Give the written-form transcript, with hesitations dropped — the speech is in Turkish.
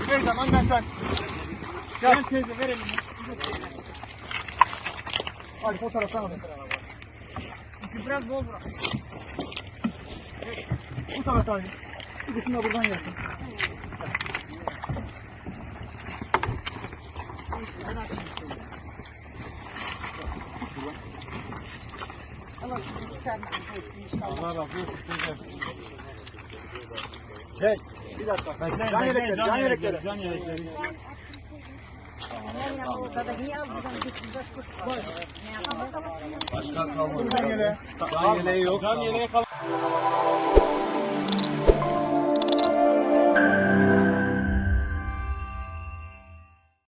Teyzem annen sen. Gel teyze ver elini. Hadi fotoğraftan alın. Biraz bol bırak. Bu taraftan alın. İkisini de buradan yapın. Allah sizi ister inşallah. Allah razı olsun teyze. Hey, bir dakika. Bekleyin, can yelekleri, can yelekleri. Can yelekleri. Başka kalmadı. Can yeleği. Can yeleği yok. Can yeleği kalmadı.